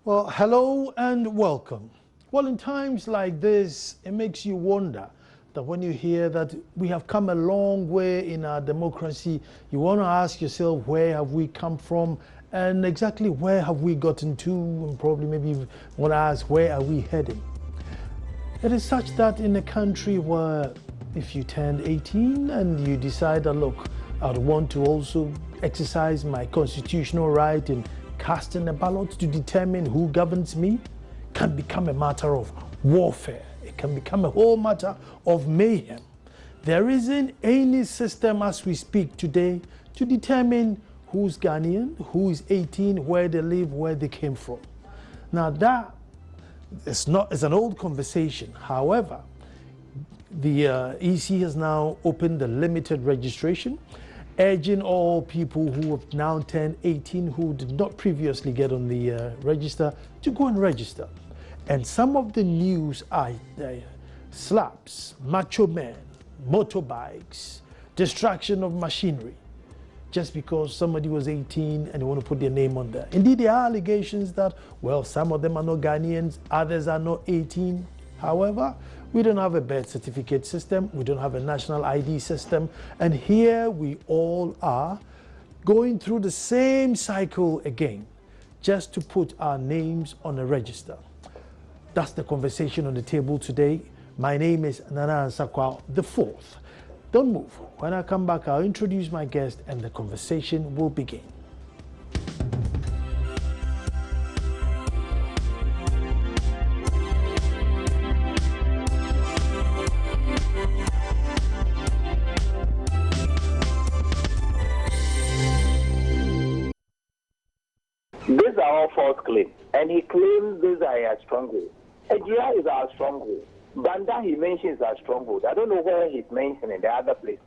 Well, hello and welcome. Well, in times like this, it makes you wonder that when you hear that we have come a long way in our democracy, you want to ask yourself, where have we come from and exactly where have we gotten to? And probably maybe you want to ask, where are we heading? It is such that in a country where if you turn 18 and you decide that, look, I'd want to also exercise my constitutional right in casting a ballot to determine who governs me, can become a matter of warfare. It can become a whole matter of mayhem. There isn't any system as we speak today to determine who's Ghanaian, who is 18, where they live, where they came from. Now that it's an old conversation. However, the EC has now opened the limited registration, urging all people who have now turned 18 who did not previously get on the register to go and register. And some of the news are slaps, macho men, motorbikes, destruction of machinery, just because somebody was 18 and they want to put their name on there. Indeed, there are allegations that, well, some of them are not Ghanaians, others are not 18. However, we don't have a birth certificate system, we don't have a national ID system, and here we all are going through the same cycle again, just to put our names on a register. That's the conversation on the table today. My name is Nana Ansakwa the Fourth. Don't move. When I come back, I'll introduce my guest and the conversation will begin. These are all false claims, and he claims these are a stronghold. Ejia is our stronghold. Banda he mentions our stronghold. I don't know where he's mentioning the other place.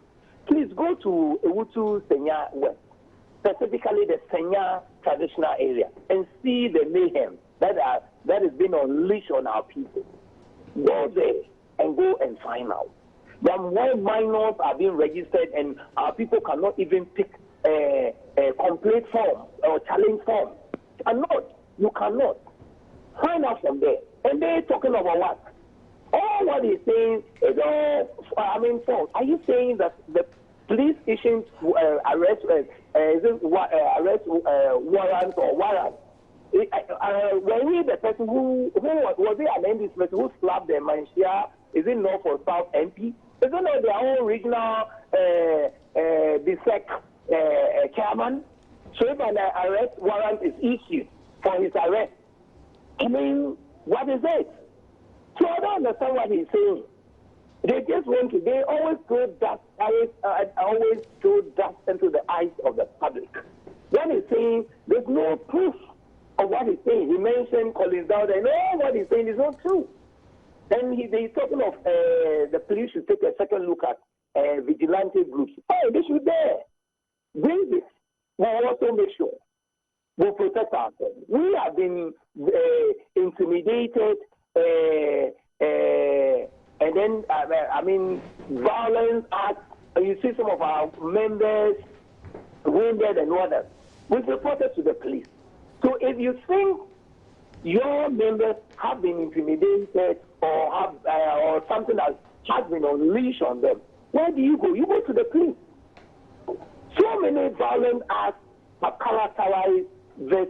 Please go to Ewutu Senya West, specifically the Senya traditional area, and see the mayhem that is being unleashed on our people. Go there and go and find out. Why minors are being registered and our people cannot even pick a complaint form or challenge form. You cannot. Find out from there. And they're talking about what? All what he's saying is all, false. Are you saying that the police issued arrest warrant or warrant? Were we the person who was it an NDC person who slapped the Manshia? Is it North or South MP? Is it not their own regional DSEC chairman? So if an arrest warrant is issued for his arrest, what is it? So I don't understand what he's saying. They always throw dust into the eyes of the public. When he's saying there's no proof of what he's saying, he mentioned Collins Dowd, and all what he's saying is not true. Then he's talking of the police should take a second look at vigilante groups. Oh, they should there. Bring this. We'll also make sure we'll protect ourselves. We have been intimidated, and then, violence acts. You see some of our members wounded and others. We've reported to the police. So if you think your members have been intimidated or something has been unleashed on them, where do you go? You go to the police. So many violent acts have characterized this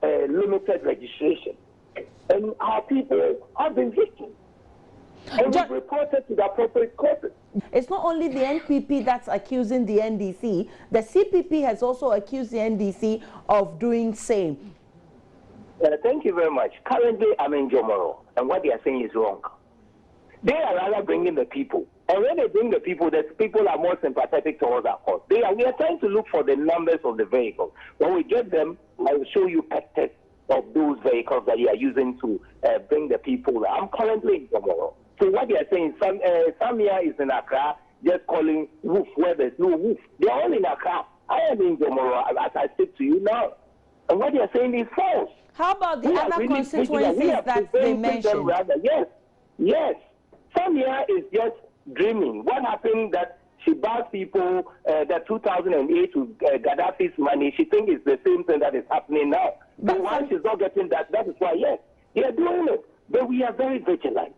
limited registration. And our people have been victims. And we've reported to the appropriate courts. It's not only the NPP that's accusing the NDC. The CPP has also accused the NDC of doing same. Thank you very much. Currently, I'm in Jomoro, and what they are saying is wrong. They are rather bringing the people. And when they bring the people are more sympathetic towards our cause. We are trying to look for the numbers of the vehicles. When we get them, I will show you pictures of those vehicles that they are using to bring the people. I'm currently in Jomoro. So what they are saying, Samia is in Accra, just calling Woof where there's no Woof. They are all in Accra. I am in Jomoro as I speak to you now. And what they are saying is false. How about the other constituencies that they mentioned? Yes. Samia is just dreaming. What happened that she bought people that 2008 with Gaddafi's money, she thinks it's the same thing that is happening now. But once she's not getting that, that is why, yes, they are doing it. But we are very vigilant.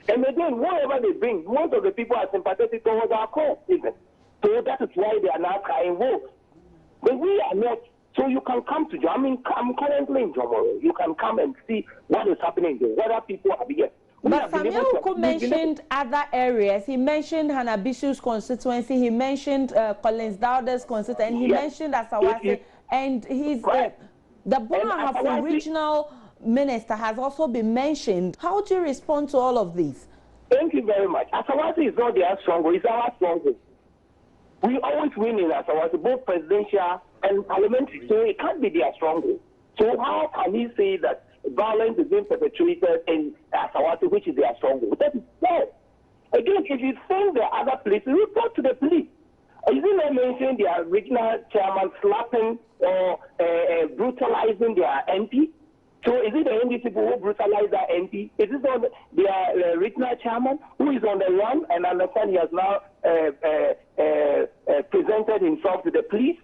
And again, whatever they bring, most of the people are sympathetic towards our cause, even. So that is why they are now crying wolf. But we are not. So you can come to, I'm currently in Jomoro. You can come and see what is happening there, whether people are here. But Samuel Uku mentioned other areas. He mentioned Hanabisu's constituency. He mentioned Collins Dowder's constituency. And he mentioned Asawase. And he's the Bonahafu regional minister has also been mentioned. How do you respond to all of these? Thank you very much. Asawase is not their stronghold. It's our stronghold. We always win in Asawase, both presidential and parliamentary. So it can't be their stronghold. So how can he say that violence is being perpetrated in Asawase, which is their stronghold? That is false. Again, if you think there are other places, report to the police. Is it not mentioning their regional chairman slapping or brutalizing their MP? So is it the NDC people who brutalize their MP? Is it on their regional chairman who is on the run and understand he has now presented himself to the police?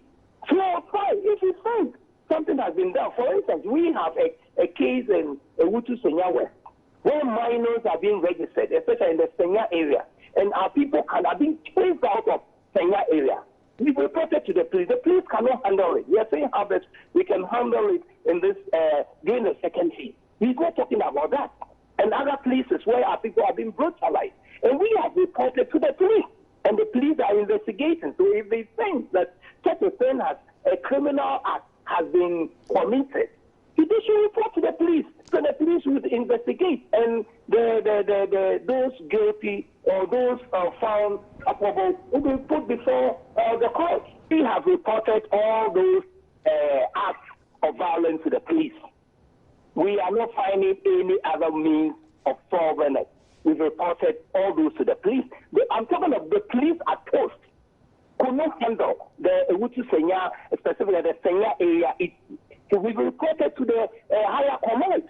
So fine, if you think something has been done, for instance, we have a case in Ewutu Senya West where minors are being registered, especially in the Senya area, and our people are being chased out of Senya area. We reported to the police. The police cannot handle it. We are saying how best we can handle it in this during the second phase. He's not talking about that. And other places where our people are being brutalized. And we have reported to the police. And the police are investigating. So if they think that such a thing as a criminal act has been committed, they should report to the police. So the police would investigate. And those guilty or those found culpable will be put before the court. We have reported all those acts of violence to the police. We are not finding any other means of solving it. We've reported all those to the police. I'm talking of the police at post could not handle the Ewutu Senya, specifically the Senya area. So we've reported to the higher command.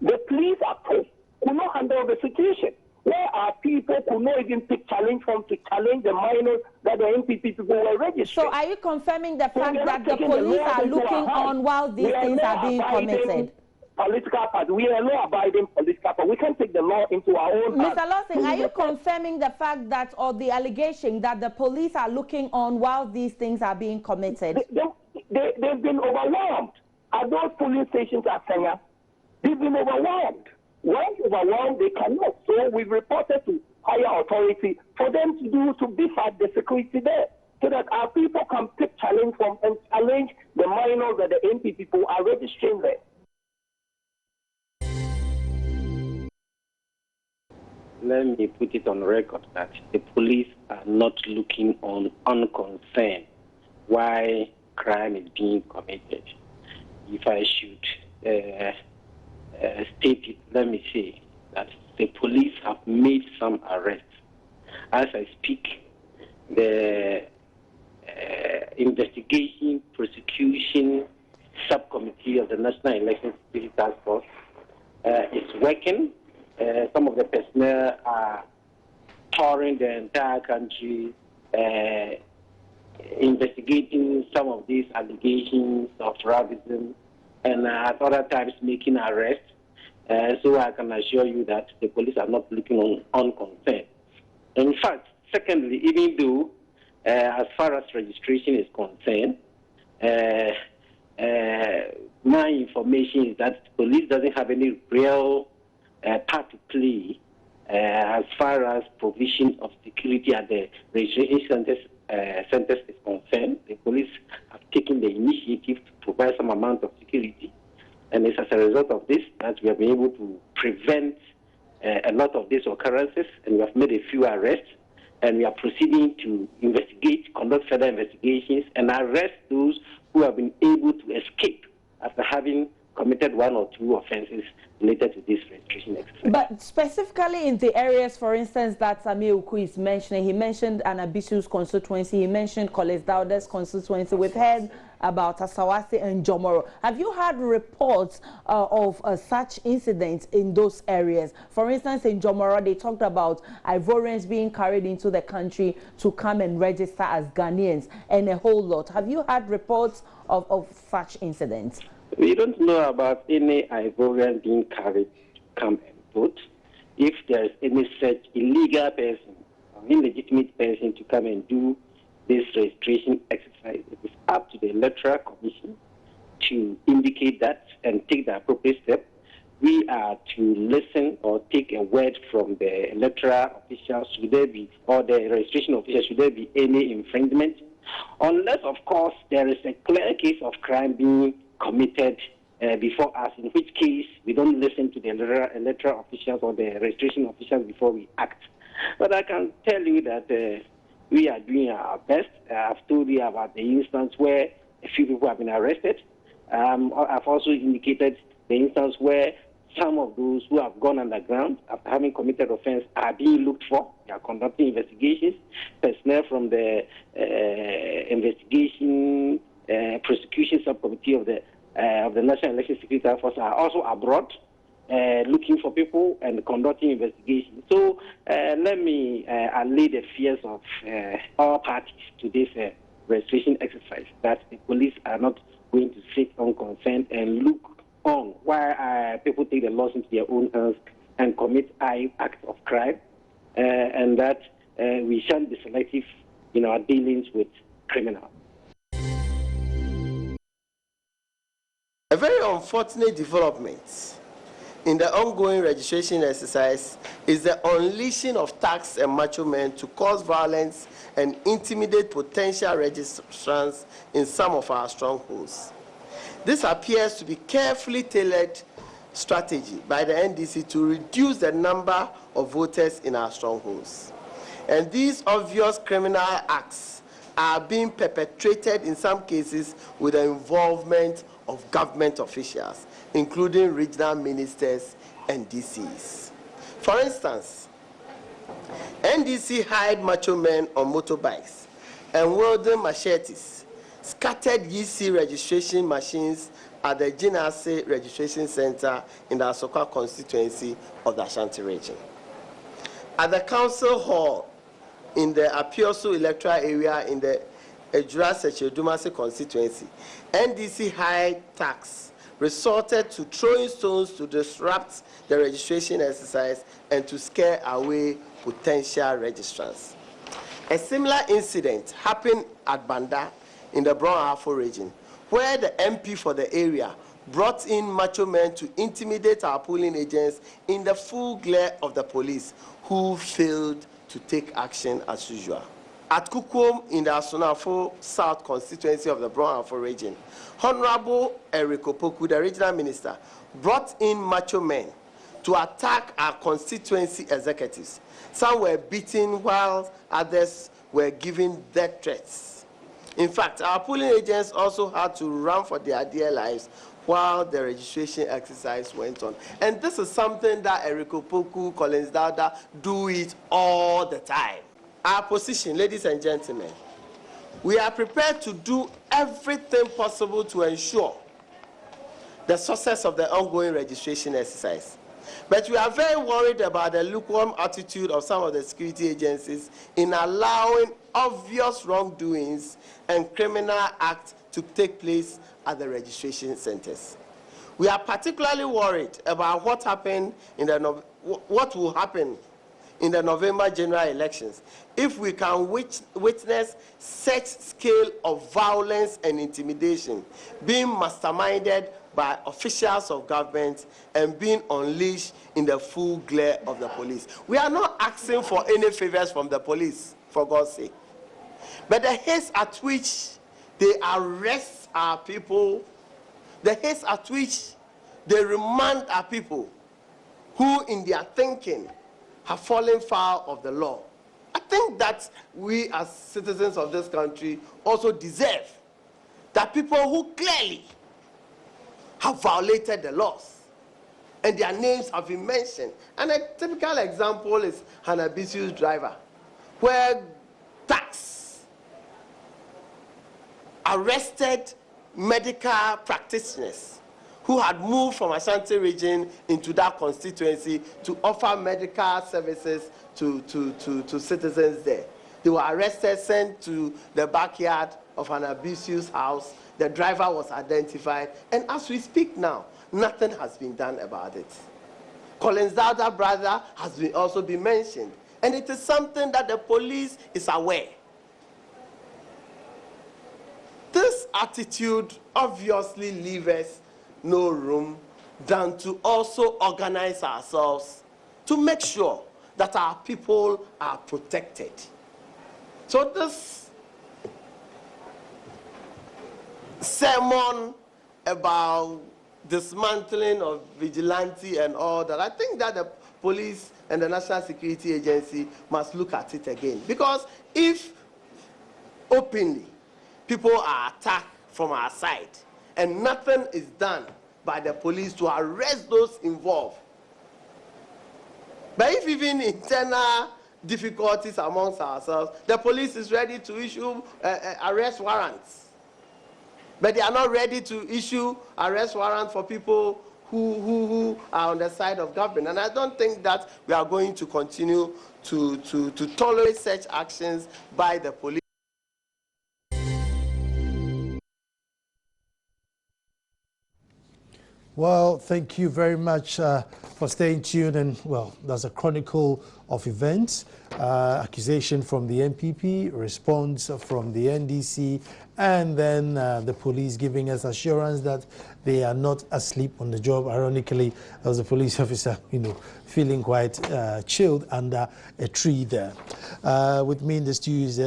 The police at post could not handle the situation, where our people could not even pick challenge from to challenge the minors that the NPP people were registered. So are you confirming the fact that the police are looking on while these things are being committed? Political party. We are law-abiding political party. We can take the law into our own hands. Mr. Lawson, are you confirming the fact that, or the allegation that the police are looking on while these things are being committed? They've been overwhelmed. At those police stations at Senya, they've been overwhelmed. Once overwhelmed, they cannot. So we've reported to higher authority for them to beef up the security there, so that our people can take challenge from and challenge the minors that the MP people are registering there. Let me put it on record that the police are not looking on unconcerned why crime is being committed. If I should state it, let me say that the police have made some arrests. As I speak, the investigation prosecution subcommittee of the National Election Security Task Force is working. Some of the personnel are touring the entire country, investigating some of these allegations of racism, and at other times making arrests. So I can assure you that the police are not looking on unconcerned. In fact, secondly, even though as far as registration is concerned, my information is that the police doesn't have any real part to play as far as provision of security at the registration centers is concerned. The police have taken the initiative to provide some amount of security, and it's as a result of this that we have been able to prevent a lot of these occurrences, and we have made a few arrests, and we are proceeding to investigate, conduct further investigations, and arrest those who have been able to escape after having committed one or two offenses related to this registration exercise. But specifically in the areas, for instance, that Samuel Uku is mentioning, he mentioned Anabisu's constituency, he mentioned Collins Dowder's constituency. We've heard about Asawase and Jomoro. Have you had reports of such incidents in those areas? For instance, in Jomoro, they talked about Ivorians being carried into the country to come and register as Ghanaians and a whole lot. Have you had reports of such incidents? We don't know about any Ivorian being carried to come and vote. If there is any such illegal person or illegitimate person to come and do this registration exercise, it is up to the Electoral Commission to indicate that and take the appropriate step. We are to listen or take a word from the electoral officials, should there be, or the registration officials, should there be any infringement. Unless, of course, there is a clear case of crime being committed before us, in which case we don't listen to the electoral officials or the registration officials before we act. But I can tell you that we are doing our best. I've told you about the instance where a few people have been arrested. I've also indicated the instance where some of those who have gone underground after having committed offense are being looked for. They are conducting investigations. Personnel from the investigation prosecution subcommittee of the National Election Security Force are also abroad looking for people and conducting investigations. So let me allay the fears of all parties to this registration exercise, that the police are not going to sit unconcerned and look on while people take the laws into their own hands and commit acts of crime, and that we shan't be selective in our dealings with criminals. A very unfortunate development in the ongoing registration exercise is the unleashing of thugs and macho men to cause violence and intimidate potential registrants in some of our strongholds. This appears to be carefully tailored strategy by the NDC to reduce the number of voters in our strongholds. And these obvious criminal acts are being perpetrated in some cases with the involvement of government officials, including regional ministers and DCs. For instance, NDC hired macho men on motorbikes and wielding machetes, scattered EC registration machines at the Jinase Registration Center in the Asokwa constituency of the Ashanti region. At the council hall in the Apioso electoral area in the Ejura-Seche-Dumasi constituency, NDC hired thugs resorted to throwing stones to disrupt the registration exercise and to scare away potential registrants. A similar incident happened at Banda in the Brown-Afo region, where the MP for the area brought in macho men to intimidate our polling agents in the full glare of the police, who failed to take action as usual. At Kukwom in the Asonafo South constituency of the Brown-Afo region, Honorable Eric Opoku, the regional minister, brought in macho men to attack our constituency executives. Some were beaten while others were given death threats. In fact, our polling agents also had to run for their dear lives while the registration exercise went on. And this is something that Eric Opoku, Collins Dada do it all the time. Our position, ladies and gentlemen, we are prepared to do everything possible to ensure the success of the ongoing registration exercise. But we are very worried about the lukewarm attitude of some of the security agencies in allowing obvious wrongdoings and criminal acts to take place at the registration centers. We are particularly worried about what will happen in the November general elections if we can witness such scale of violence and intimidation being masterminded by officials of government and being unleashed in the full glare of the police. We are not asking for any favors from the police, for God's sake. But the haste at which they arrest our people, the haste at which they remand our people who in their thinking have fallen foul of the law, I think that we as citizens of this country also deserve that people who clearly have violated the laws and their names have been mentioned. And a typical example is Hanabisu's driver, where tax arrested medical practitioners who had moved from Ashanti region into that constituency to offer medical services to citizens there. They were arrested, sent to the backyard of Hanabisu's house, the driver was identified, and as we speak now, nothing has been done about it. Collins Dowda's brother has also been mentioned, and it is something that the police is aware. This attitude obviously leaves us no room than to also organize ourselves to make sure that our people are protected. So this sermon about dismantling of vigilante and all that, I think that the police and the National Security Agency must look at it again. Because if openly people are attacked from our side and nothing is done by the police to arrest those involved, but if even internal difficulties amongst ourselves, the police is ready to issue arrest warrants, but they are not ready to issue arrest warrants for people who are on the side of government. And I don't think that we are going to continue to tolerate such actions by the police. Well, thank you very much for staying tuned. And, well, there's a chronicle of events, accusation from the MPP, response from the NDC, and then the police giving us assurance that they are not asleep on the job. Ironically, there was a police officer, feeling quite chilled under a tree there. With me in the studio is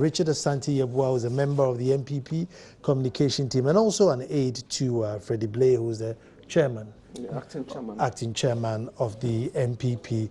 Richard Asante Yeboah, who's a member of the MPP communication team and also an aide to Freddie Blay, who's the chairman. Acting chairman of the MPP.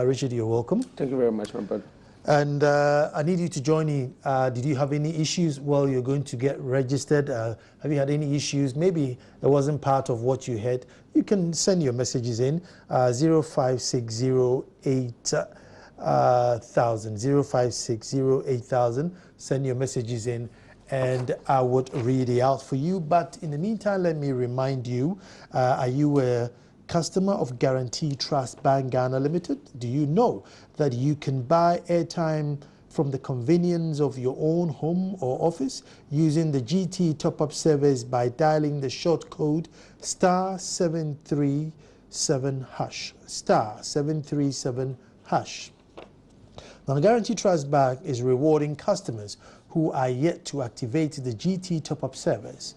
Richard, you're welcome. Thank you very much, my brother. And I need you to join in. Did you have any issues while you're going to get registered? Have you had any issues? Maybe it wasn't part of what you had. You can send your messages in 05608,000. Send your messages in, and I would read it out for you. But in the meantime, let me remind you, are you a customer of Guarantee Trust Bank Ghana Limited? Do you know that you can buy airtime from the convenience of your own home or office using the GT top-up service by dialing the short code *737#, *737#. Now, the Guarantee Trust Bank is rewarding customers who are yet to activate the GT top-up service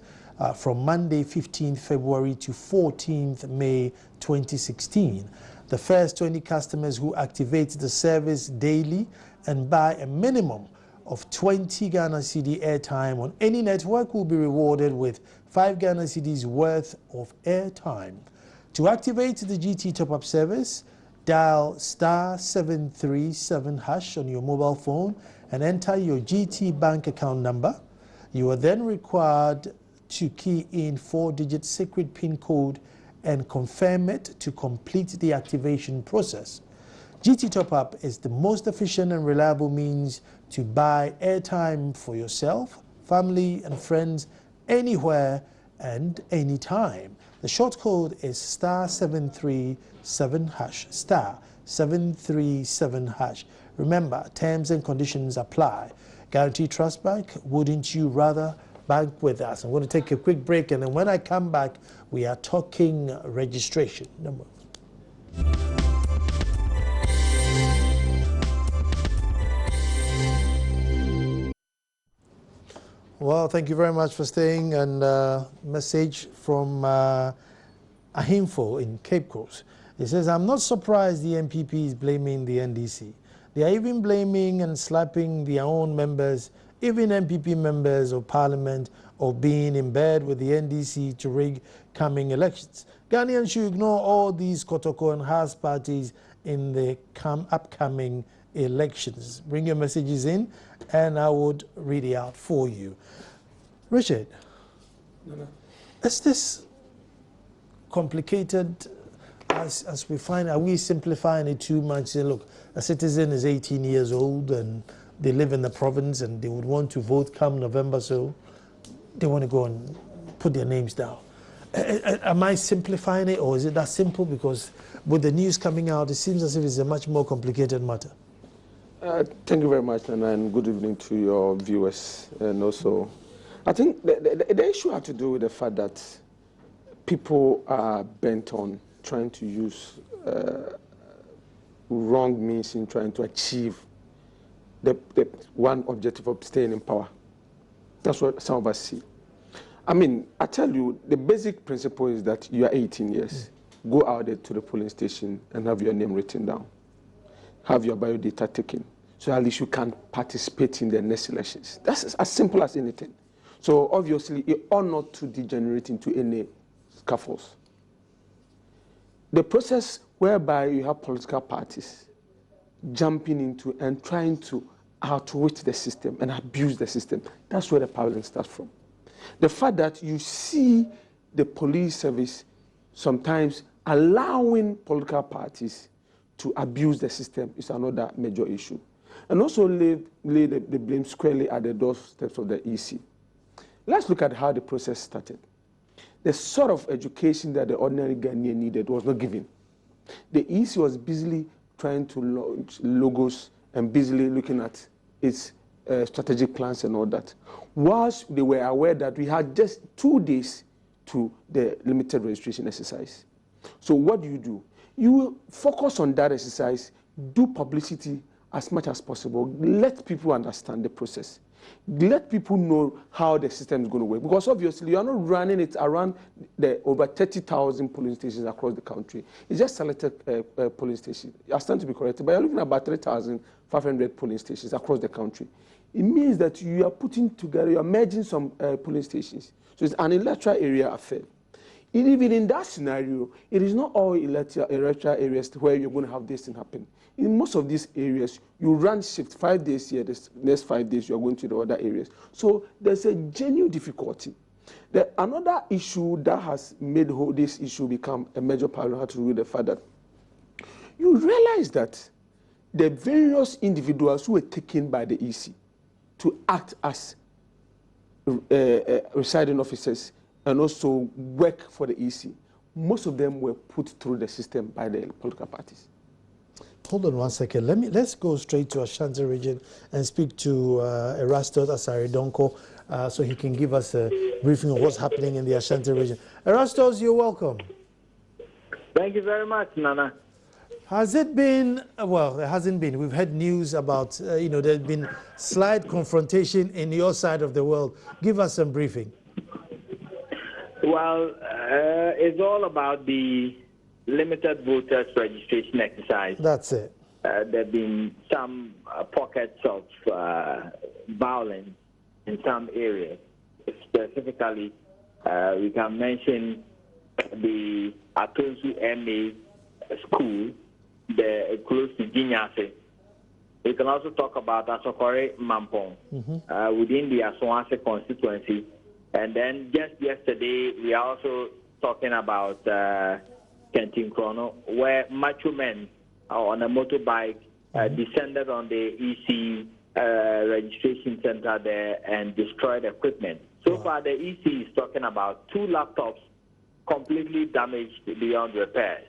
from Monday 15th February to 14th May 2016. The first 20 customers who activate the service daily and buy a minimum of 20 Ghana Cedi airtime on any network will be rewarded with 5 Ghana Cedis worth of airtime. To activate the GT top-up service, dial *737# on your mobile phone and enter your GT bank account number. You are then required to key in 4-digit secret PIN code and confirm it to complete the activation process. GT Top-Up is the most efficient and reliable means to buy airtime for yourself, family and friends anywhere and anytime. The short code is *737#, *737#. Remember, terms and conditions apply. Guarantee Trust Bank, wouldn't you rather bank with us? I'm going to take a quick break, and then when I come back, we are talking registration. Well, thank you very much for staying. And message from Ahimfo in Cape Coast. It says, I'm not surprised the MPP is blaming the NDC. They are even blaming and slapping their own members, even MPP members of parliament, of being in bed with the NDC to rig coming elections. Ghanaians should ignore all these Kotoko and House parties in the upcoming elections. Bring your messages in and I would read it out for you. Richard, is this complicated as we find? Are we simplifying it too much? Say, look, a citizen is 18 years old and they live in the province and they would want to vote come November, so they want to go and put their names down. Am I simplifying it, or is it that simple? Because with the news coming out, it seems as if it's a much more complicated matter. Thank you very much, and good evening to your viewers and also I think the issue had to do with the fact that people are bent on trying to use wrong means in trying to achieve the one objective of staying in power. That's what some of us see. I mean, I tell you, the basic principle is that you are 18 years. Go out there to the polling station and have your name written down. Have your biodata taken, so at least you can participate in the next elections. That's as simple as anything. So obviously, it ought not to degenerate into any scuffles. The process whereby you have political parties jumping into and trying to outwit the system and abuse the system, that's where the problem starts from. The fact that you see the police service sometimes allowing political parties to abuse the system is another major issue. And also lay the blame squarely at the doorsteps of the EC. Let's look at how the process started. The sort of education that the ordinary Ghanaian needed was not given. The EC was busily trying to launch logos and busily looking at its strategic plans and all that, whilst they were aware that we had just 2 days to the limited registration exercise. So what do? You will focus on that exercise, do publicity as much as possible, let people understand the process. Let people know how the system is going to work. Because obviously, you are not running it around the over 30,000 polling stations across the country. It's just selected polling stations. I stand to be corrected, but you're looking at about 3,500 polling stations across the country. It means that you are putting together, you are merging some polling stations. So it's an electoral area affair. Even in that scenario, it is not all electoral areas where you're going to have this thing happen. In most of these areas, you run shift 5 days here, the next 5 days you're going to the other areas. So there's a genuine difficulty. Another issue that has made this issue become a major problem has to do with the fact that you realize that the various individuals who were taken by the EC to act as residing officers and also work for the EC, most of them were put through the system by the political parties. Hold on one second. Let's go straight to Ashanti region and speak to Erastus Asare Donko so he can give us a briefing of what's happening in the Ashanti region. Erastus, you're welcome. Thank you very much, Nana. Has it been, well, it hasn't been. We've had news about, there's been slight confrontation in your side of the world. Give us some briefing. Well, it's all about the limited voters registration exercise. That's it. There have been some pockets of violence in some areas. Specifically, we can mention the Atonsu MA school, close to Ginyase. We can also talk about Asokore Mampong within the Aswase constituency. And then just yesterday, we are also talking about Kentin Krono, where macho men on a motorbike descended on the EC registration center there and destroyed equipment. So far, the EC is talking about 2 laptops completely damaged beyond repairs.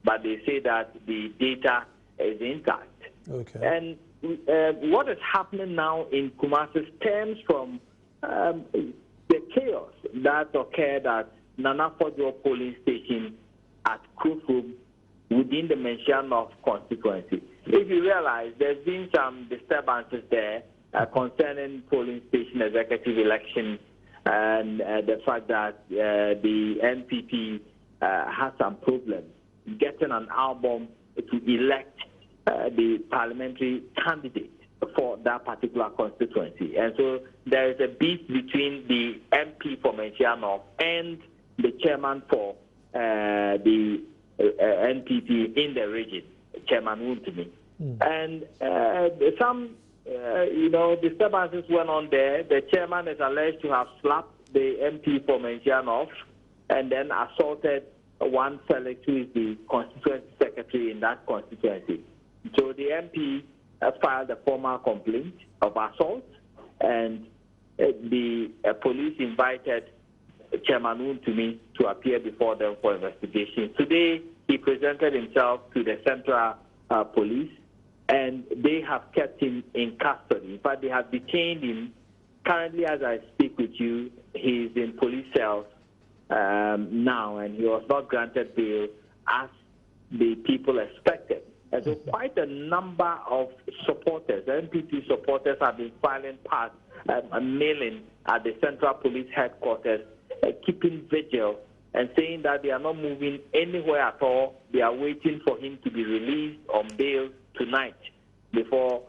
But they say that the data is intact. Okay. And what is happening now in Kumasi stems from the chaos that occurred at Nana Fojo polling station at Krufum within the Mention-North constituency. If you realize, there's been some disturbances there concerning polling station executive elections and the fact that the NPP has some problems getting an album to elect the parliamentary candidate for that particular constituency. And so there is a beef between the MP for Mention-North and the chairman for the NPP in the region, Chairman Wuntumi. And some, disturbances went on there. The chairman is alleged to have slapped the MP for Mention-North and then assaulted one select who is the constituency secretary in that constituency. So the MP filed a formal complaint of assault, and the police invited Chairman Wuntumi to appear before them for investigation. Today, he presented himself to the Central Police, and they have kept him in custody. In fact, they have detained him currently, as I speak with you, he's in police cells now, and he was not granted bail as the people expected. And so quite a number of supporters, NPP supporters, have been filing past a mailing at the Central Police Headquarters, keeping vigil and saying that they are not moving anywhere at all. They are waiting for him to be released on bail tonight before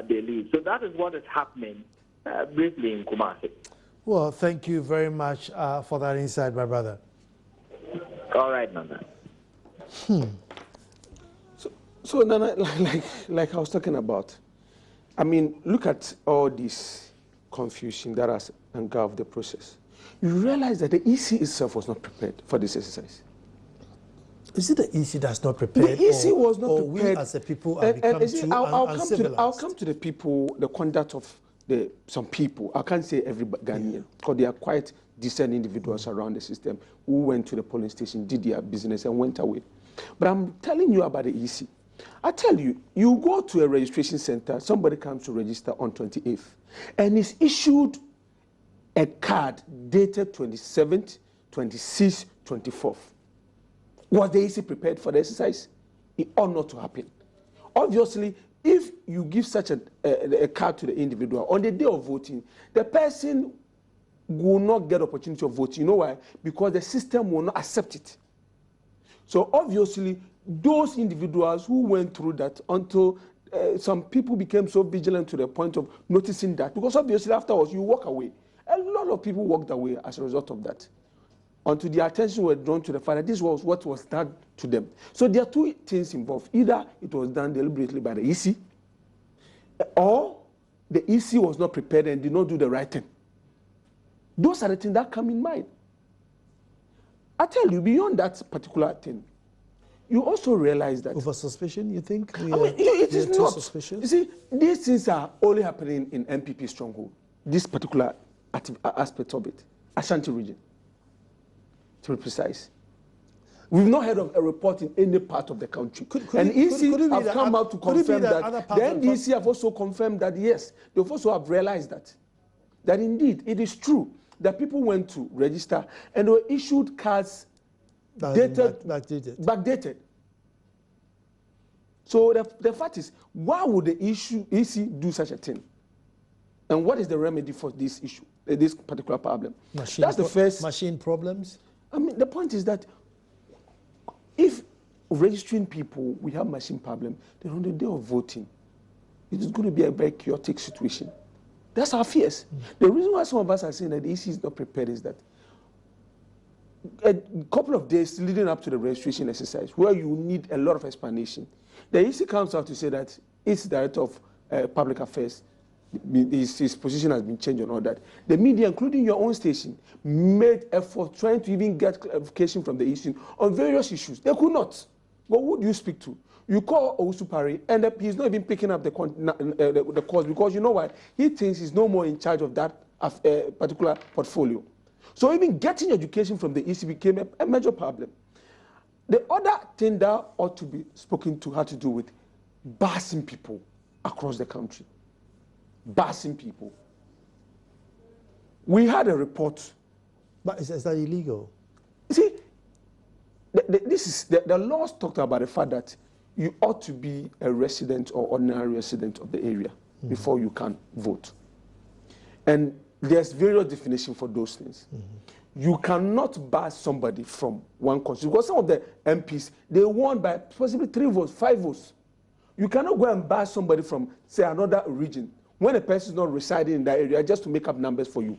they leave. So that is what is happening briefly in Kumasi. Well, thank you very much for that insight, my brother. All right, Nana. So Nana, like I was talking about, I mean, look at all this confusion that has engulfed the process. You realize that the EC itself was not prepared for this exercise. Is it the EC that's not prepared? The EC was not prepared. We as a people have become too uncivilized? I'll come to the people, the conduct of some people. I can't say every Ghanaian, because they are quite decent individuals around the system who went to the polling station, did their business, and went away. But I'm telling you about the EC. I tell you, you go to a registration center, somebody comes to register on 28th, and is issued a card dated 27th, 26th, 24th. Was the EC prepared for the exercise? It ought not to happen. Obviously, if you give such a card to the individual, on the day of voting, the person will not get opportunity of voting. You know why? Because the system will not accept it. So obviously, those individuals who went through that until some people became so vigilant to the point of noticing that, because obviously afterwards you walk away. A lot of people walked away as a result of that, until the attention was drawn to the fact that this was what was done to them. So there are two things involved. Either it was done deliberately by the EC, or the EC was not prepared and did not do the right thing. Those are the things that come in mind. I tell you, beyond that particular thing, you also realize that... Over suspicion, you think? It is not. Suspicious? You see, these things are only happening in MPP stronghold, this particular aspect of it, Ashanti region, to be precise. We've not heard of a report in any part of the country. And EC have come out to confirm that. The NDC have also confirmed that, yes, they've also have realized that indeed it is true that people went to register and were issued cards backdated. So the fact is, why would the EC do such a thing? And what is the remedy for this issue, this particular problem? That's the first. Machine problems? I mean, the point is that if registering people, we have machine problem, then on the day of voting, it is going to be a very chaotic situation. That's our fears. The reason why some of us are saying that the EC is not prepared is that a couple of days leading up to the registration exercise, where you need a lot of explanation, the EC comes out to say that its director of public affairs, his position has been changed and all that. The media, including your own station, made effort trying to even get clarification from the EC on various issues. They could not. But who do you speak to? You call Owusupari, and he's not even picking up the cause, because you know why? He thinks he's no more in charge of that particular portfolio. So even getting education from the EC became a major problem. The other thing that ought to be spoken to had to do with busing people across the country. Busing people. We had a report. But is that illegal? You see, the laws talked about the fact that you ought to be a resident or ordinary resident of the area before you can vote. And there's various definitions for those things. You cannot bus somebody from one constituency, because some of the MPs, they won by possibly 3 votes, 5 votes. You cannot go and bus somebody from, say, another region when a person is not residing in that area just to make up numbers for you.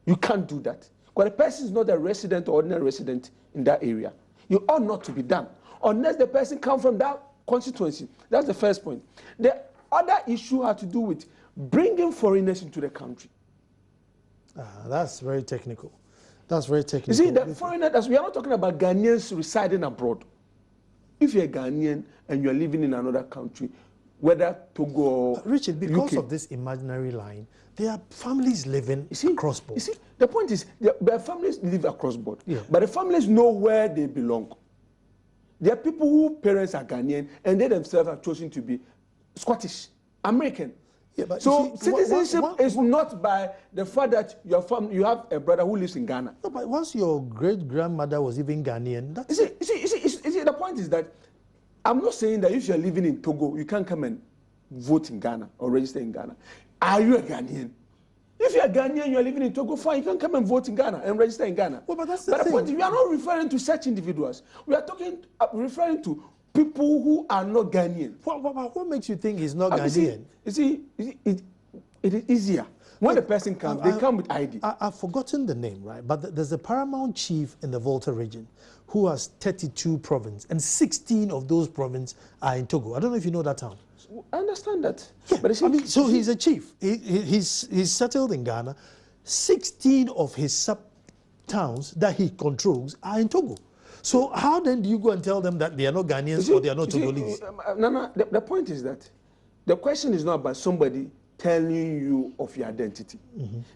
You can't do that. Because the person is not a resident or ordinary resident in that area. You ought not to be done, unless the person comes from that constituency. That's the first point. The other issue had to do with bringing foreigners into the country. That's very technical. That's very technical. You see, the foreigners, we are not talking about Ghanaians residing abroad. If you're a Ghanaian and you're living in another country, whether Togo or Richard, because UK, of this imaginary line, there are families living across board. You see, the point is, the families live across board, Yeah. but the families know where they belong. There are people whose parents are Ghanaian and they themselves have chosen to be Scottish, American. Yeah, but so see, citizenship is not by the fact that you have a brother who lives in Ghana. No, but once your great-grandmother was even Ghanaian, that's You see, the point is that I'm not saying that if you're living in Togo, you can't come and vote in Ghana or register in Ghana. Are you a Ghanaian? If you're a Ghanaian, you're living in Togo, fine, you can come and vote in Ghana and register in Ghana. Well, but that's the the thing. point is, we are not referring to such individuals. We are referring to people who are not Ghanaian. What makes you think he's not Ghanaian? You see, it is easier. When the person comes, they come with ID. I've forgotten the name, right? But there's a paramount chief in the Volta region who has 32 provinces, and 16 of those provinces are in Togo. I don't know if you know that town. I understand that. Yeah, but I mean, so he's a chief. He's settled in Ghana. 16 of his sub-towns that he controls are in Togo. So how then do you go and tell them that they are not Ghanaians or they are not Togolese? No, the point is that the question is not about somebody telling you of your identity.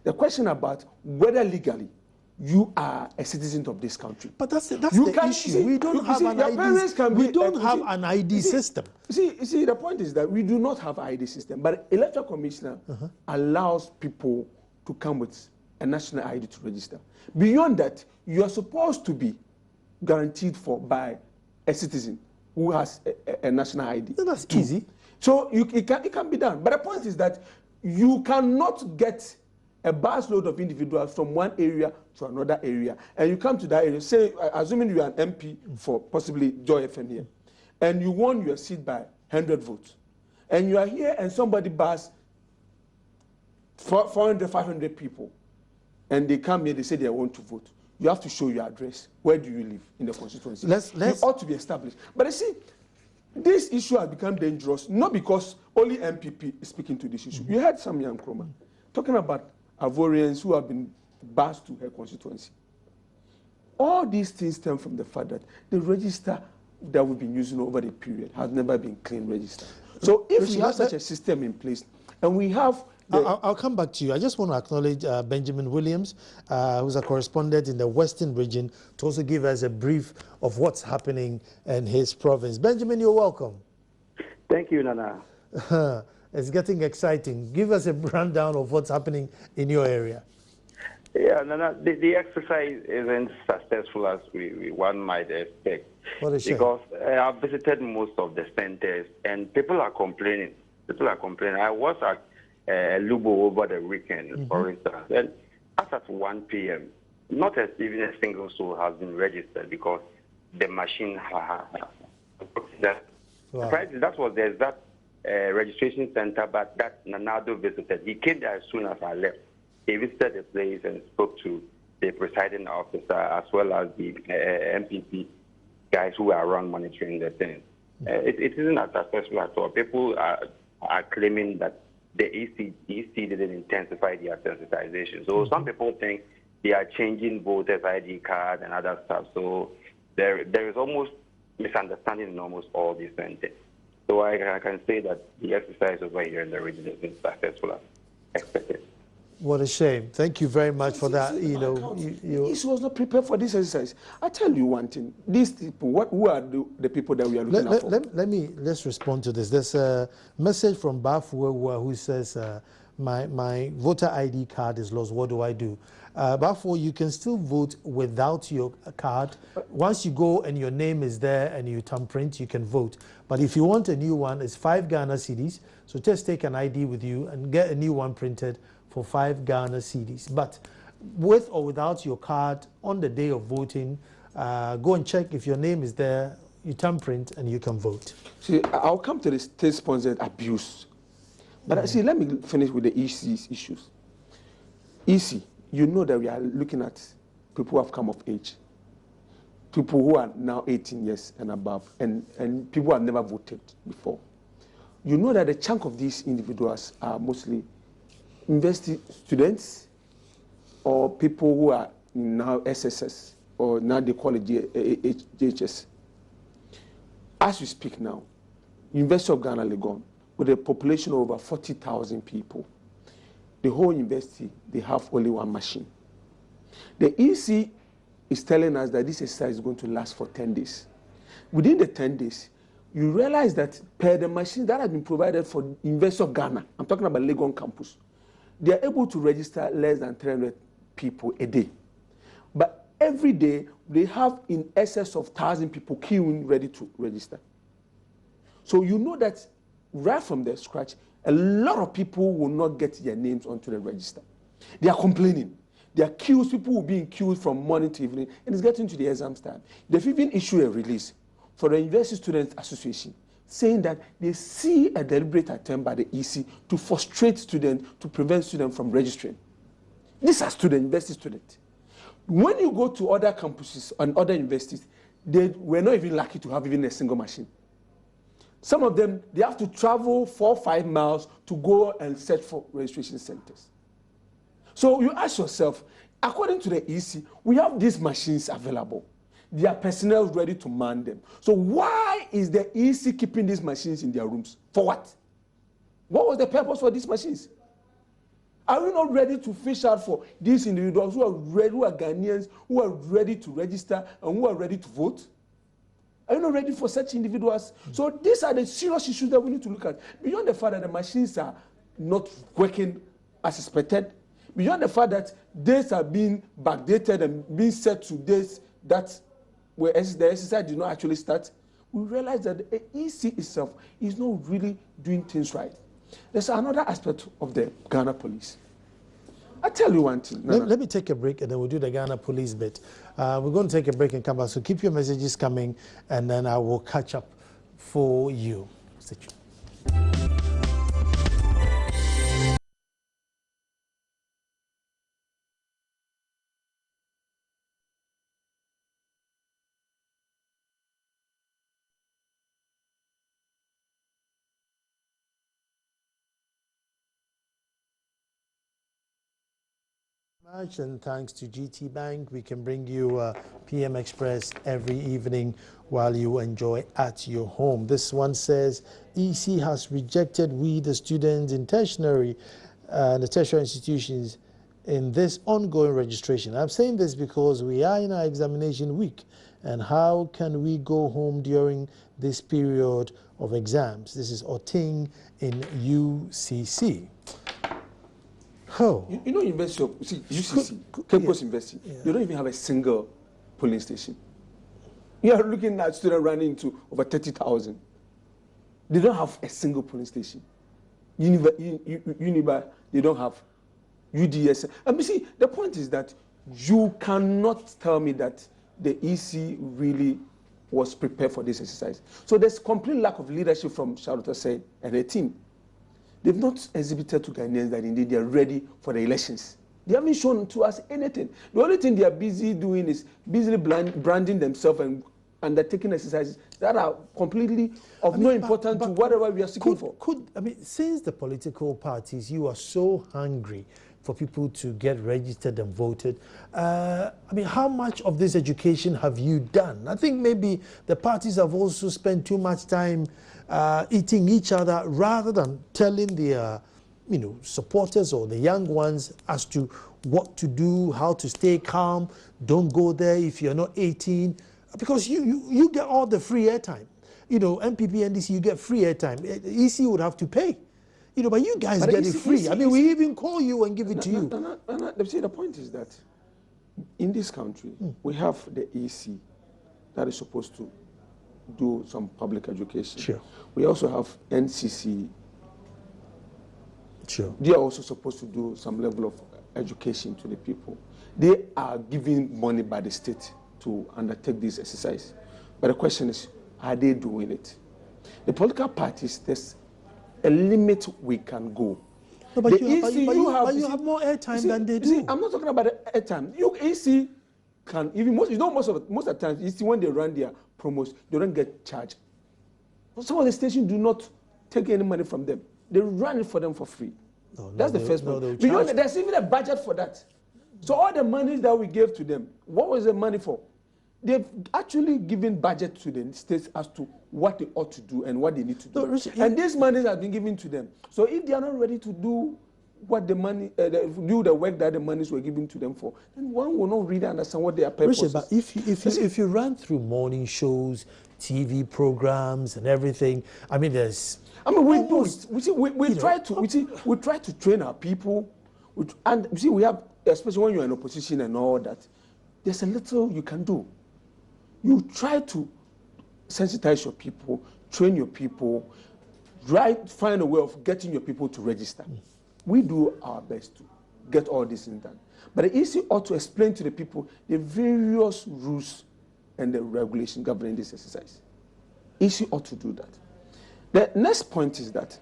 The question about whether legally you are a citizen of this country. But that's the issue. We don't have an ID. We don't have an ID system. You see, the point is that we do not have an ID system, but electoral commissioner allows people to come with a national ID to register. Beyond that, you are supposed to be guaranteed for by a citizen who has a national ID. Then that's easy. So it can be done. But the point is that you cannot get a vast load of individuals from one area to another area, and you come to that area, say, assuming you are an MP for possibly Joy FM here, and you won your seat by 100 votes, and you are here and somebody buys 400, 500 people, and they come here, they say they want to vote. You have to show your address. Where do you live in the constituency? You ought to be established. But you see, this issue has become dangerous, not because only MPP is speaking to this issue. You heard Sam Yankroma talking about Ivorians who have been bused to her constituency. All these things stem from the fact that the register that we've been using over the period has never been clean register. So if we have such a system in place, and we have... I'll come back to you. I just want to acknowledge Benjamin Williams, who's a correspondent in the Western region, to also give us a brief of what's happening in his province. Benjamin, you're welcome. Thank you, Nana. It's getting exciting. Give us a rundown of what's happening in your area. Yeah, Nana, the exercise isn't successful as one might expect. What a shame. Because I've visited most of the centers, and people are complaining. I was at Lubo over the weekend, for instance, and as at 1 p.m., not even a single soul has been registered because the machine that was the exact registration center, but that Nanado visited. He came there as soon as I left. He visited the place and spoke to the presiding officer as well as the MPP guys who are around monitoring the thing. It isn't as successful at all. People are claiming that the EC didn't intensify their sensitization. So some people think they are changing voters' ID card and other stuff. So there is almost misunderstanding in almost all these centers. So I can say that the exercise over here in the region has been successful as expected. What a shame. Thank you very much for that. This was not prepared for this exercise. I tell you one thing. These people, who are the people that we are looking at for? Let's respond to this. There's a message from Bafu who says, my voter ID card is lost. What do I do? Bafu, you can still vote without your card. Once you go and your name is there and you thumb print, you can vote. But if you want a new one, it's 5 Ghana cedis. So just take an ID with you and get a new one printed for 5 Ghana cedis. But with or without your card, on the day of voting, go and check if your name is there, you thumb print, and you can vote. See, I'll come to the state-sponsored abuse. But see, let me finish with the EC's issues. EC, you know that we are looking at people who have come of age, people who are now 18 years and above, and people who have never voted before. You know that a chunk of these individuals are mostly university students or people who are now SSS, or now they call it JHS. As we speak now, University of Ghana, Legon, with a population of over 40,000 people, the whole university, they have only one machine. The EC is telling us that this exercise is going to last for 10 days. Within the 10 days, you realize that per the machines that have been provided for University of Ghana, I'm talking about Legon campus, they are able to register less than 300 people a day. But every day, they have in excess of 1,000 people queuing ready to register. So you know that right from the scratch, a lot of people will not get their names onto the register. They are complaining. There are queues, people will be in queues from morning to evening, and it's getting to the exams time. They've even issued a release for the University Students Association saying that they see a deliberate attempt by the EC to frustrate students, to prevent students from registering. These are university students. When you go to other campuses and other universities, they were not even lucky to have even a single machine. Some of them, they have to travel 4 or 5 miles to go and search for registration centers. So you ask yourself, according to the EC, we have these machines available. Their personnel ready to man them. So why is the EC keeping these machines in their rooms? For what? What was the purpose for these machines? Are we not ready to fish out for these individuals who are ready, who are Ghanaians, who are ready to register and who are ready to vote? Are you not ready for such individuals? So these are the serious issues that we need to look at. Beyond the fact that the machines are not working as expected, beyond the fact that dates are being backdated and being set to dates that where the exercise did not actually start, we realize that the EC itself is not really doing things right. There's another aspect of the Ghana police. I tell you one thing. Let me take a break and then we'll do the Ghana police bit. We're going to take a break and come back. So keep your messages coming and then I will catch up for you. Stay tuned. And thanks to GT Bank, we can bring you PM Express every evening while you enjoy at your home. This one says, EC has rejected we the students in tertiary the tertiary institutions in this ongoing registration. I'm saying this because we are in our examination week, and how can we go home during this period of exams? This is Oting in UCC. Oh. You know, University of UCC, Cape Coast University, they don't even have a single polling station. You are looking at students running into over 30,000. They don't have a single polling station. Uniba, they don't have. UDS. And you see, the point is that you cannot tell me that the EC really was prepared for this exercise. So there's complete lack of leadership from Charlotte Osei and her team. They've not exhibited to Ghanaians that indeed they are ready for the elections. They haven't shown to us anything. The only thing they are busy doing is busily branding themselves and undertaking exercises that are completely of no importance to whatever we are seeking for. Since the political parties, you are so hungry for people to get registered and voted, how much of this education have you done? I think maybe the parties have also spent too much time eating each other rather than telling their supporters or the young ones as to what to do, how to stay calm, don't go there if you're not 18, because you get all the free airtime. MPP, NDC, you get free airtime. EC would have to pay. But you guys get it free. We even call you and give it to you. See, the point is that in this country, we have the EC that is supposed to do some public education. Sure. We also have NCC. Sure. They are also supposed to do some level of education to the people. They are giving money by the state to undertake this exercise. But the question is, are they doing it? The political parties, there's a limit we can go. No, but you have more airtime than they do. See, I'm not talking about the airtime. You EC can even most of the time, you see when they run their promos, they don't get charged. Some of the stations do not take any money from them. They run it for them for free. That's the first one. There's even a budget for that. So all the money that we gave to them, what was the money for? They've actually given budget to the states as to what they ought to do and what they need to do. And these monies have been given to them. So if they are not ready to do what the money, do the work that the monies were given to them for, then one will not really understand what their purpose is. Richard, but if you run through morning shows, TV programs, and everything, I mean, there's. I mean, we do it. We try to train our people, and you see, we have, especially when you're in opposition and all that, there's a little you can do. You try to sensitize your people, train your people, find a way of getting your people to register. We do our best to get all this in done. But the EC ought to explain to the people the various rules and the regulation governing this exercise. EC ought to do that. The next point is that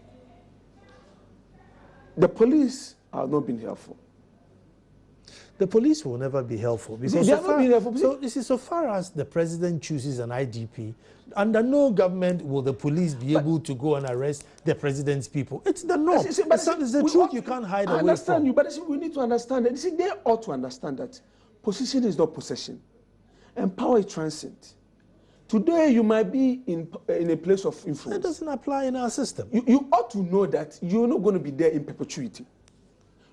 the police are not being helpful. The police will never be helpful because so far as the president chooses an IGP, under no government will the police be able to go and arrest the president's people. It's the norm. It's the truth you can't hide away from. I understand you, but we need to understand that. They ought to understand that position is not possession, and power is transient. Today you might be in a place of influence. That doesn't apply in our system. You ought to know that you're not going to be there in perpetuity.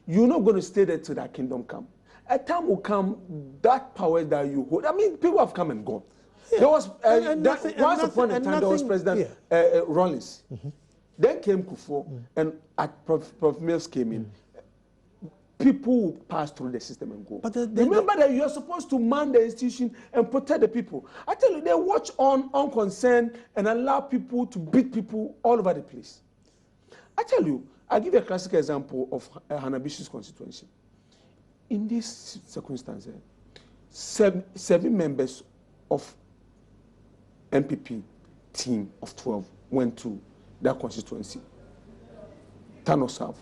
You're not going to stay there till that kingdom come. A time will come, that power that you hold. I mean, people have come and gone. Yeah. There was once upon a time there was President Rollins. Then came Kufuor, and Prof. Mills came in. People will pass through the system and go. But remember that you are supposed to man the institution and protect the people. I tell you, they watch on unconcerned and allow people to beat people all over the place. I tell you, I'll give you a classic example of Hanabishu's constituency. In this circumstance, 7 members of MPP team of 12 went to that constituency, Tano South,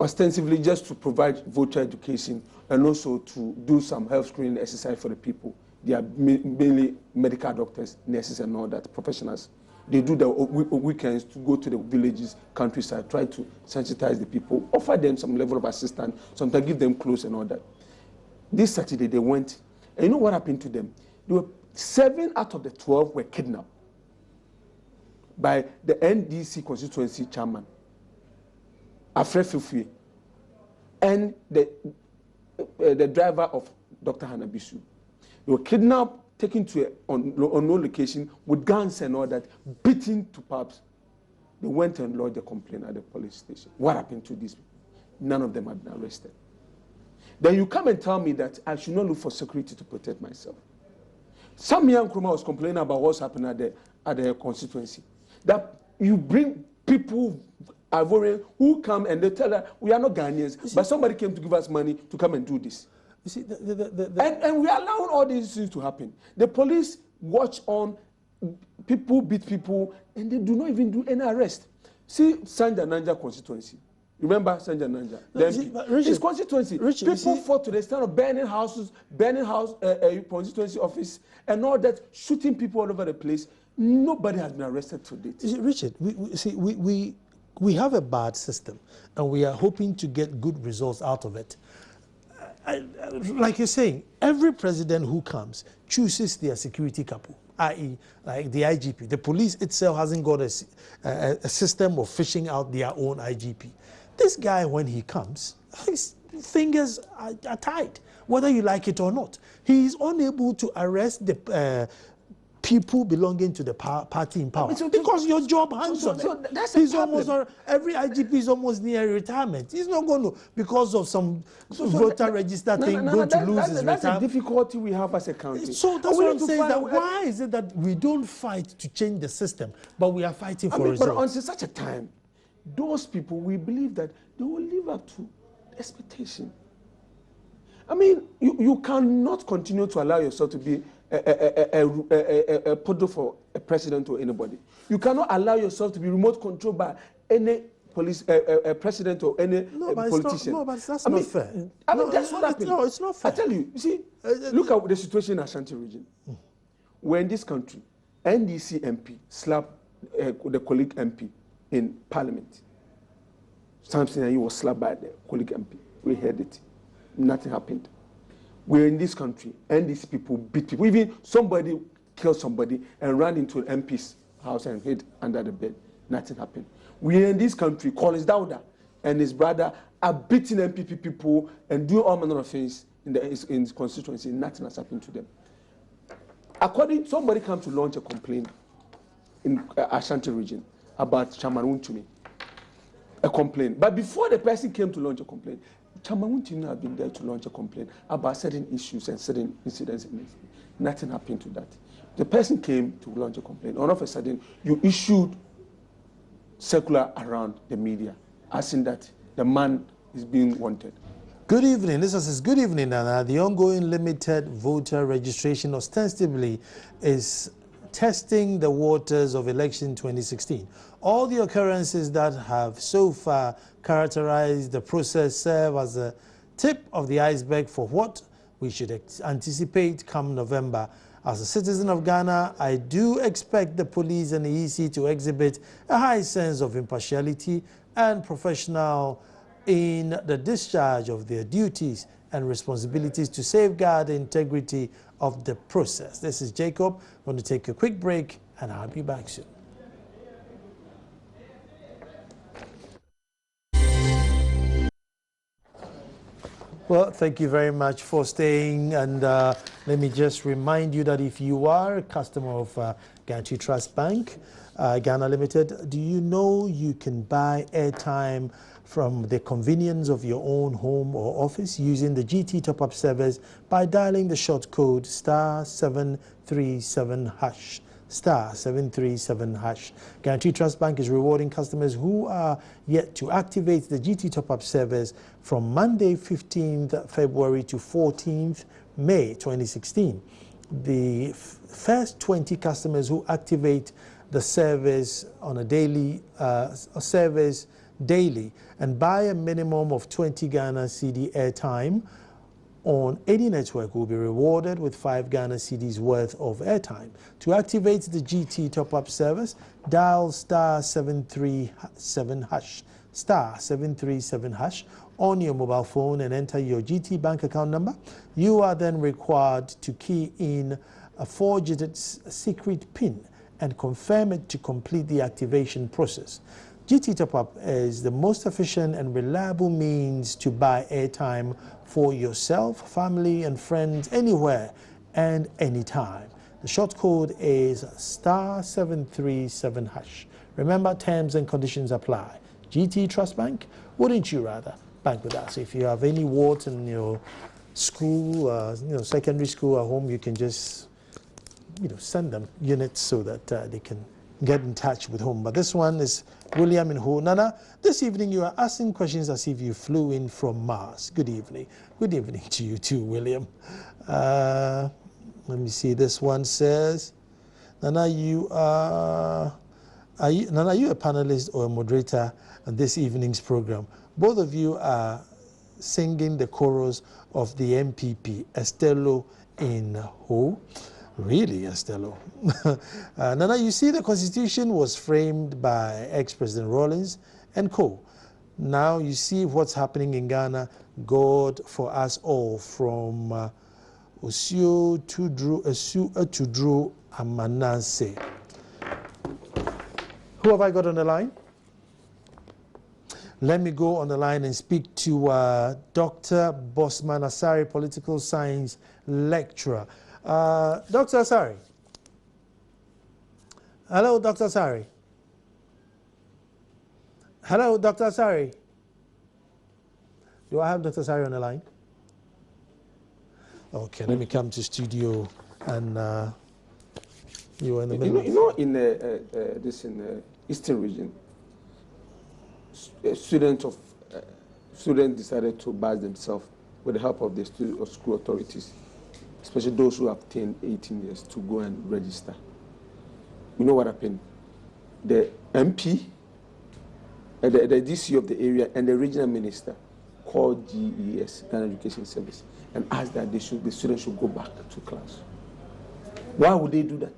ostensibly just to provide voter education and also to do some health screening exercise for the people. They are mainly medical doctors, nurses and all that, professionals. They do the weekends to go to the villages, countryside, try to sensitize the people, offer them some level of assistance, sometimes give them clothes and all that. This Saturday they went, and you know what happened to them? There were 7 out of the 12 were kidnapped by the NDC constituency chairman, Afre Fufui, and the driver of Dr. Hanabishu. They were kidnapped, taken to an unknown location with guns and all that, beaten to pulps. They went and lodged a complaint at the police station. What happened to these people? None of them have been arrested. Then you come and tell me that I should not look for security to protect myself. Some young Nkrumah was complaining about what's happening at the constituency. That you bring people, Ivorian, who come and they tell us, we are not Ghanaians, but somebody came to give us money to come and do this. You see, and we are allowing all these things to happen. The police watch on, people beat people, and they do not even do any arrest. See Sanja Nanja constituency. Remember Sanja Nanja? His constituency. People fought to the extent of burning houses, constituency office, and all that, shooting people all over the place. Nobody has been arrested to date. Richard, we have a bad system, and we are hoping to get good results out of it. Like you're saying, every president who comes chooses their security couple, i.e. like the IGP. The police itself hasn't got a system of fishing out their own IGP. This guy, when he comes, his fingers are tied, whether you like it or not. He is unable to arrest the people belonging to the party in power because your job hangs on it. That's He's almost every IGP is almost near retirement. He's not going to, because of some voter register thing, going to lose his retirement. That's the difficulty we have as a country. So that's what I'm saying. That why is it that we don't fight to change the system, but we are fighting for results? But until such a time, those people, we believe that they will live up to expectation. I mean, you cannot continue to allow yourself to be a podo for a president or anybody. You cannot allow yourself to be remote controlled by any police, president or any politician. No, but that's not fair. I mean, that's what happened. No, it's not fair. I tell you see, look at the situation in Ashanti region. We're in this country, NDC MP slapped the colleague MP in Parliament. Something that he was slapped by the colleague MP. We heard it. Nothing happened. We're in this country, and these people beat people. Even somebody killed somebody and ran into an MP's house and hid under the bed. Nothing happened. We're in this country, Collins Dauda and his brother are beating MPP people and doing all manner of things in the constituency. Nothing has happened to them. According, somebody came to launch a complaint in Ashanti region about Chairman Wuntumi. A complaint. But before the person came to launch a complaint, Chairman Wuntumi had been there to launch a complaint about certain issues and certain incidents. Nothing happened to that. The person came to launch a complaint. All of a sudden, you issued circular around the media, asking that the man is being wanted. Good evening. This is good evening, Nana. The ongoing limited voter registration ostensibly is testing the waters of election 2016. All the occurrences that have so far characterized the process serve as a tip of the iceberg for what we should anticipate come November. As a citizen of Ghana, I do expect the police and the EC to exhibit a high sense of impartiality and professional in the discharge of their duties and responsibilities to safeguard the integrity of the process. This is Jacob. I'm going to take a quick break and I'll be back soon. Well, thank you very much for staying, and let me just remind you that if you are a customer of Guarantee Trust Bank, Ghana Limited, do you know you can buy airtime from the convenience of your own home or office using the GT top-up service by dialing the short code *737#. *737#. Guarantee Trust Bank is rewarding customers who are yet to activate the GT top-up service from Monday 15th February to 14th May 2016. The first 20 customers who activate the service on a daily and buy a minimum of 20 Ghana cedi airtime on any network will be rewarded with 5 Ghana cedis worth of airtime. To activate the GT top-up service, dial *737#, *737# on your mobile phone and enter your GT bank account number. You are then required to key in a 4-digit secret PIN and confirm it to complete the activation process. GT Top-Up is the most efficient and reliable means to buy airtime for yourself, family, and friends anywhere and anytime. The short code is *737#. Remember, terms and conditions apply. GT Trust Bank, wouldn't you rather bank with us? If you have any warts in your school, secondary school, at home, you can just send them units so that they can get in touch with home. But this one is William in Ho. Nana, this evening you are asking questions as if you flew in from Mars. Good evening. Good evening to you too, William. Let me see. This one says, Nana, you are you a panelist or a moderator on this evening's program? Both of you are singing the chorus of the MPP, Estelo in Ho. Really, Estelo. Nana, you see, the Constitution was framed by ex-President Rawlings and co. Now you see what's happening in Ghana. God for us all, from Osio Tudru Amanase. Who have I got on the line? Let me go on the line and speak to Dr. Barima Asare, political science lecturer. Dr. Asare. Hello, Dr. Asare. Hello, Dr. Asare. Do I have Dr. Asare on the line? Okay, let me come to studio and you are in the middle. In the Eastern region, students decided to badge themselves with the help of the school authorities, especially those who have attained 18 years, to go and register. You know what happened? The MP, the DC of the area, and the regional minister called GES, Ghana Education Service, and asked that the students should go back to class. Why would they do that?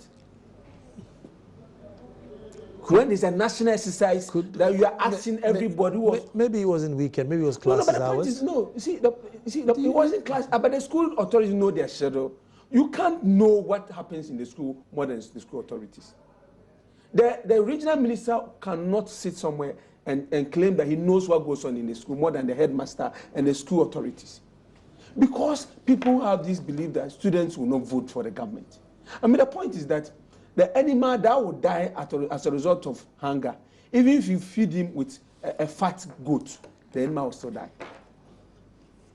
When it's a national exercise that you are asking everybody who was... Maybe it wasn't weekend, maybe it was classes hours. It wasn't class, but the school authorities know their schedule. You can't know what happens in the school more than the school authorities. The regional minister cannot sit somewhere and claim that he knows what goes on in the school more than the headmaster and the school authorities. Because people have this belief that students will not vote for the government. I mean, the point is that the animal that will die as a result of hunger, even if you feed him with a fat goat, the animal will still die.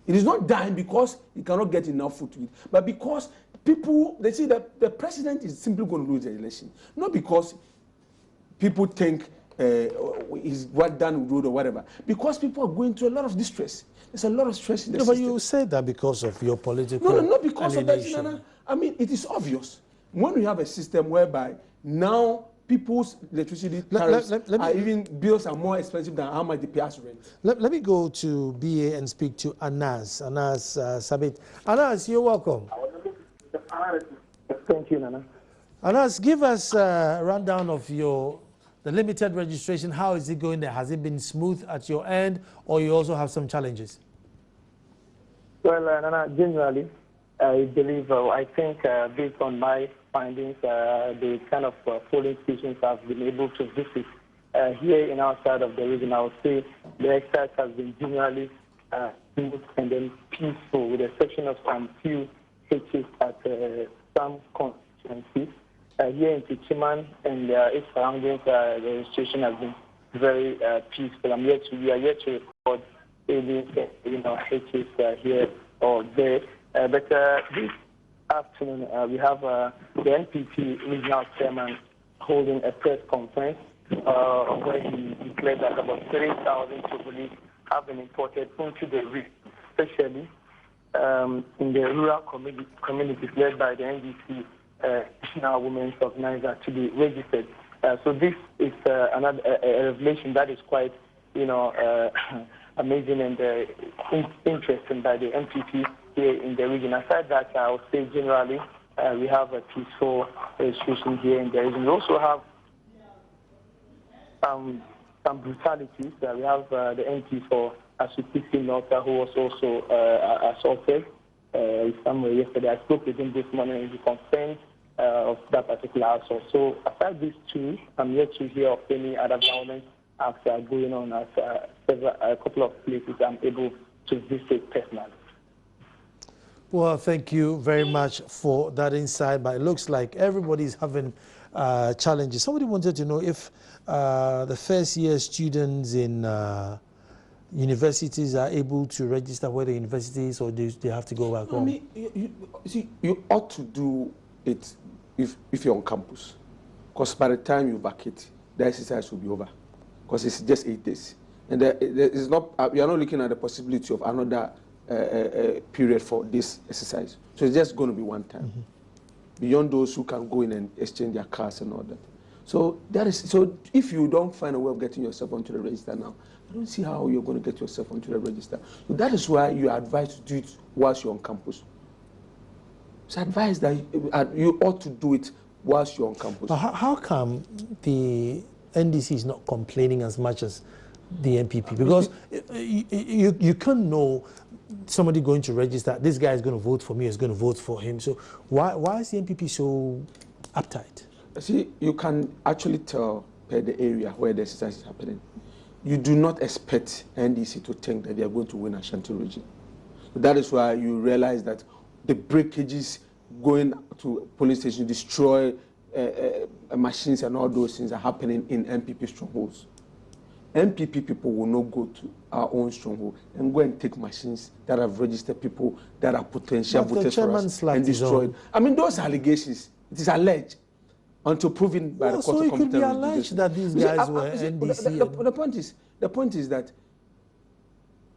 It is not dying because he cannot get enough food to eat, but because people, they see that the president is simply going to lose the election. Not because people think he's what done good or whatever, because people are going through a lot of distress. There's a lot of stress in the system. But you say that because of your political No, not because alienation. of that. I mean, it is obvious. When we have a system whereby now people's electricity tariffs even bills are more expensive than how much they pay us rent. Let me go to BA and speak to Anas Sabit. Anas, you're welcome. Thank you, Nana. Anas, give us a rundown of the limited registration. How is it going there? Has it been smooth at your end, or you also have some challenges? Well, Nana, generally, I believe, I think based on my findings, the kind of polling stations I've been able to visit here in our side of the region, I would say the exercise has been generally smooth and then peaceful, with the exception of some few hitches at some constituencies. Here in Tichiman and its surroundings, the registration has been very peaceful. We are yet to record any, hitches here or there. But this afternoon, we have the NPP regional chairman holding a press conference where he declared that about 3,000 police have been imported into the region, especially in the rural communities led by the NDC National Women's Organizer to be registered. So this is another revelation that is quite, amazing and interesting by the NPP here in the region. Aside that, I would say generally we have a peaceful registration here in the region. We also have some brutalities. We have the MP for Asupisi Nota, who was also assaulted somewhere yesterday. I spoke with him this morning and he confirmed of that particular assault. So aside these two, I'm yet to hear of any other violence acts going on at a couple of places I'm able to visit personally. Well, thank you very much for that insight, but it looks like everybody's having challenges. Somebody wanted to know if the first year students in universities are able to register where the universities, or do they have to go back home? I mean, you ought to do it if you're on campus, because by the time you vacate, the exercise will be over, because it's just 8 days. And there is not, we are not looking at the possibility of another period for this exercise. So it's just going to be one time. Mm-hmm. Beyond those who can go in and exchange their cars and all that. So if you don't find a way of getting yourself onto the register now, I don't see how you're going to get yourself onto the register. So that is why you are advised to do it whilst you're on campus. It's advised that you ought to do it whilst you're on campus. But how come the NDC is not complaining as much as the NPP? Because you can't know somebody going to register, this guy is going to vote for me, is going to vote for him. So why is the NPP so uptight? See, you can actually tell per the area where the exercise is happening. You do not expect NDC to think that they are going to win Ashanti region. So that is why you realize that the breakages going to police stations, destroy machines and all those things are happening in NPP strongholds. NPP people will not go to our own stronghold and go and take machines that have registered people that are potential voters for us and destroyed. I mean, those allegations, it is alleged until proven by the court of competent. So it could be alleged that these guys were NDC. The point is that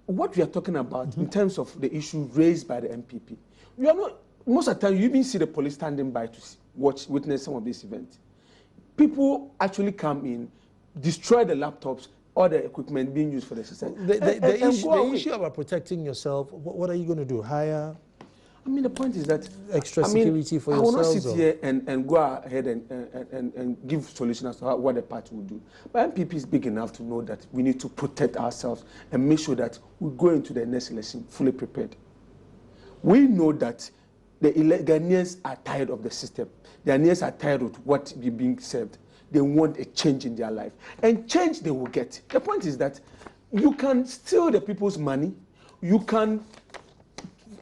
what we are talking about in terms of the issue raised by the NPP, we are not, most of the time you even see the police standing by to witness some of these events. People actually come in, destroy the laptops, or the equipment being used for the exercise. The issue about protecting yourself, what are you going to do? Hire? I mean, the point is that extra security for yourselves? I will not sit here and go ahead and give solutions as to what the party will do. But MPP is big enough to know that we need to protect ourselves and make sure that we go into the next election fully prepared. We know that the Ghanaians are tired of the system. The Ghanaians are tired of what is being served. they want a change in their life. And change they will get. The point is that you can steal the people's money, you can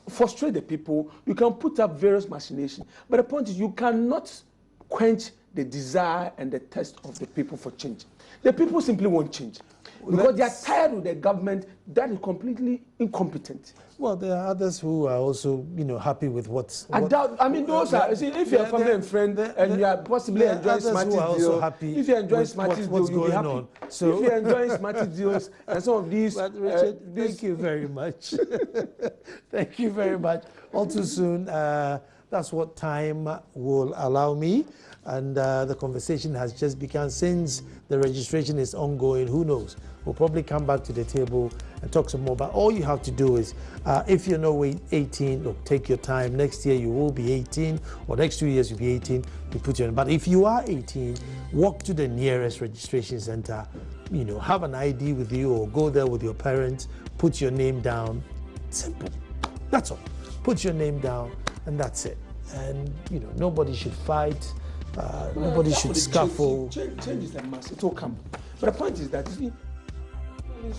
frustrate the people, you can put up various machinations, but the point is you cannot quench the desire and the thirst of the people for change. The people simply won't change because they are tired with the government that is completely incompetent. Well, there are others who are also, happy with what's. I mean, those are. See, if you're a family and friend, and you are possibly enjoying Smarty deals, if you're enjoying Smarty deals, you'll be happy. On. So, if you're enjoying Smarty deals and some of these, but Richard, thank you very much. Thank you very much. All too soon. That's what time will allow me. And the conversation has just begun. Since the registration is ongoing, who knows? We'll probably come back to the table and talk some more. But all you have to do is, if you're not 18, look, take your time. Next year you will be 18, or next 2 years you'll be 18. You put your. But if you are 18, walk to the nearest registration center. Have an ID with you, or go there with your parents. Put your name down. Simple. That's all. Put your name down, and that's it. And nobody should fight. Nobody should scuffle. Change is a must. It will come. But the point is that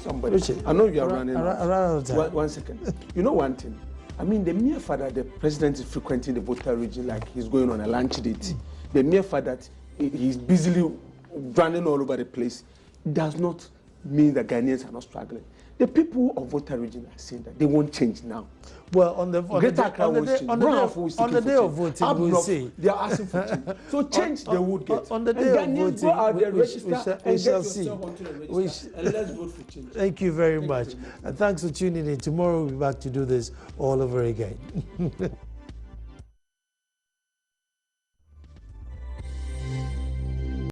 somebody. Richard, I know you are running. One second. You know one thing. I mean, the mere fact that the president is frequenting the voter region like he's going on a lunch date, the mere fact that he's busily running all over the place, does not mean that Ghanaians are not struggling. The people of voter region are saying that they won't change now. Well, on the day of voting, we'll see. They are asking for change. So change they would get. On the day of voting, go out there, register, we shall see. And let's vote for change. Thank you very much. And thanks for tuning in. Tomorrow we'll be back to do this all over again.